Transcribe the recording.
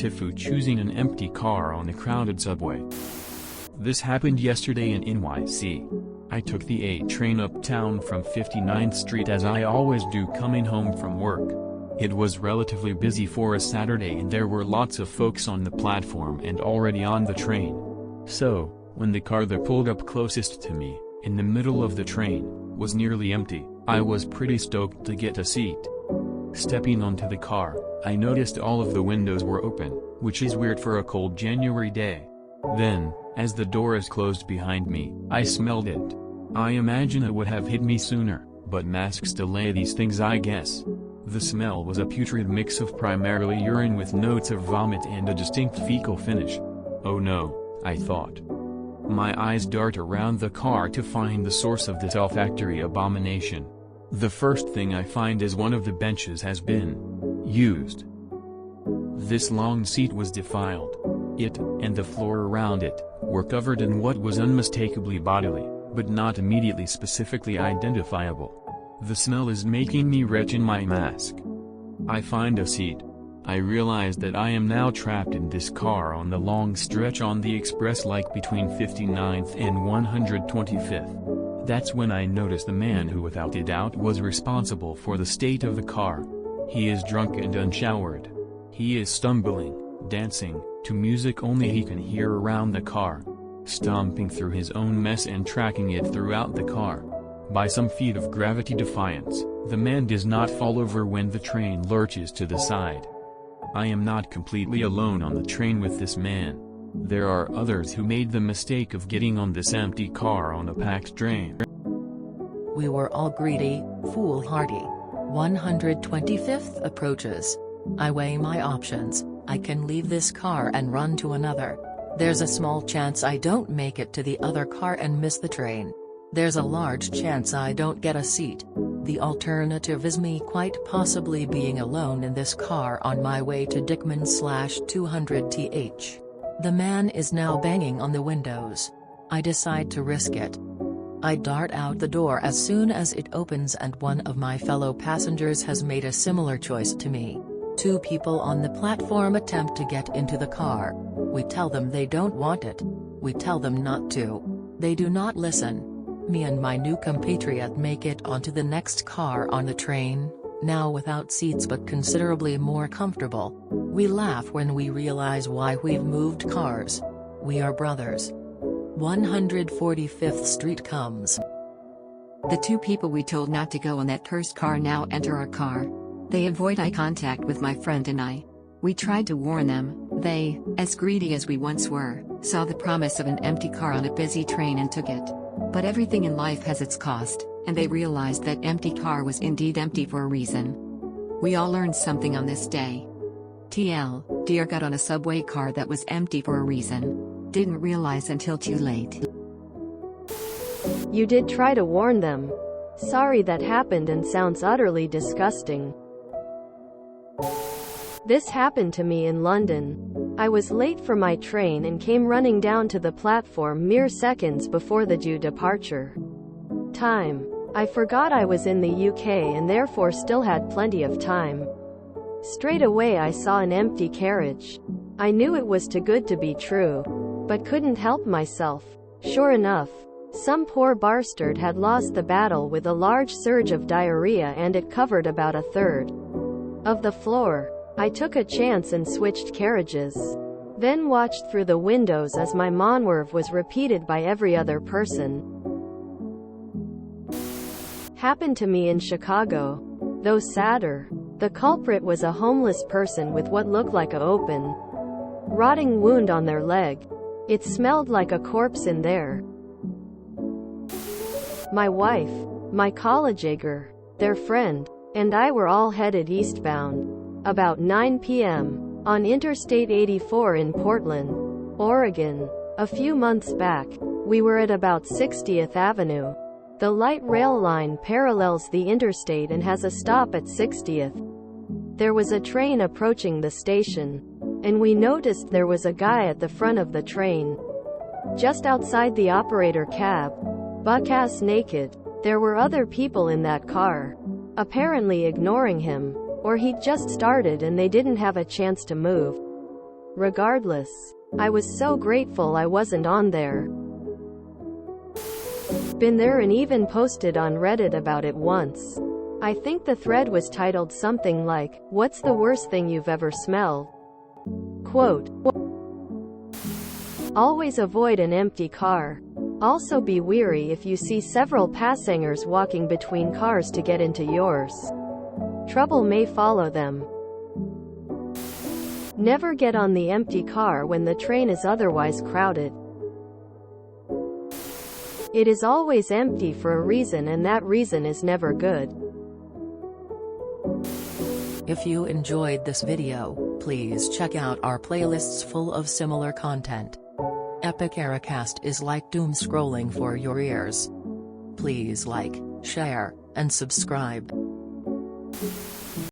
TIFU choosing an empty car on a crowded subway. This happened yesterday in NYC. I took the A train uptown from 59th Street as I always do coming home from work. It was relatively busy for a Saturday and there were lots of folks on the platform and already on the train. So, when the car that pulled up closest to me, in the middle of the train, was nearly empty, I was pretty stoked to get a seat. Stepping onto the car, I noticed all of the windows were open, which is weird for a cold January day. Then, as the doors closed behind me, I smelled it. I imagine it would have hit me sooner, but masks delay these things, I guess. The smell was a putrid mix of primarily urine with notes of vomit and a distinct fecal finish. Oh no, I thought. My eyes dart around the car to find the source of this olfactory abomination. The first thing I find is one of the benches has been used. This long seat was defiled. It, and the floor around it, were covered in what was unmistakably bodily, but not immediately specifically identifiable. The smell is making me retch in my mask. I find a seat. I realize that I am now trapped in this car on the long stretch on the express like between 59th and 125th. That's when I notice the man who without a doubt was responsible for the state of the car. He is drunk and unshowered. He is stumbling, dancing, to music only he can hear around the car. Stomping through his own mess and tracking it throughout the car. By some feat of gravity defiance, the man does not fall over when the train lurches to the side. I am not completely alone on the train with this man. There are others who made the mistake of getting on this empty car on a packed train. We were all greedy, foolhardy. 125th approaches. I weigh my options. I can leave this car and run to another. There's a small chance I don't make it to the other car and miss the train. There's a large chance I don't get a seat. The alternative is me quite possibly being alone in this car on my way to Dickman/200th. The man is now banging on the windows. I decide to risk it. I dart out the door as soon as it opens and one of my fellow passengers has made a similar choice to me. Two people on the platform attempt to get into the car. We tell them they don't want it. We tell them not to. They do not listen. Me and my new compatriot make it onto the next car on the train, now without seats but considerably more comfortable. We laugh when we realize why we've moved cars. We are brothers. 145th Street comes. The two people we told not to go on that cursed car now enter our car. They avoid eye contact with my friend and I. We tried to warn them. They, as greedy as we once were, saw the promise of an empty car on a busy train and took it. But everything in life has its cost, and they realized that empty car was indeed empty for a reason. We all learned something on this day. TL, dear got on a subway car that was empty for a reason. Didn't realize until too late. You did try to warn them. Sorry that happened and sounds utterly disgusting. This happened to me in London. I was late for my train and came running down to the platform mere seconds before the due departure time. I forgot I was in the UK and therefore still had plenty of time. Straight away I saw an empty carriage. I knew it was too good to be true, but couldn't help myself. Sure enough, some poor bastard had lost the battle with a large surge of diarrhea and it covered about a third of the floor. I took a chance and switched carriages. Then watched through the windows as my maneuver was repeated by every other person. Happened to me in Chicago. Though sadder. The culprit was a homeless person with what looked like an open, rotting wound on their leg. It smelled like a corpse in there. My wife, my colleague, their friend, and I were all headed eastbound. About 9 p.m. on Interstate 84 in Portland, Oregon. A few months back, we were at about 60th Avenue. The light rail line parallels the interstate and has a stop at 60th. There was a train approaching the station, and we noticed there was a guy at the front of the train, just outside the operator cab, buck-ass naked. There were other people in that car, apparently ignoring him. Or he'd just started and they didn't have a chance to move. Regardless, I was so grateful I wasn't on there. Been there and even posted on Reddit about it once. I think the thread was titled something like, "What's the worst thing you've ever smelled?" Quote, "Always avoid an empty car. Also be wary if you see several passengers walking between cars to get into yours. Trouble may follow them. Never get on the empty car when the train is otherwise crowded. It is always empty for a reason, and that reason is never good." If you enjoyed this video, please check out our playlists full of similar content. Epic Ericast is like doom scrolling for your ears. Please like, share, and subscribe.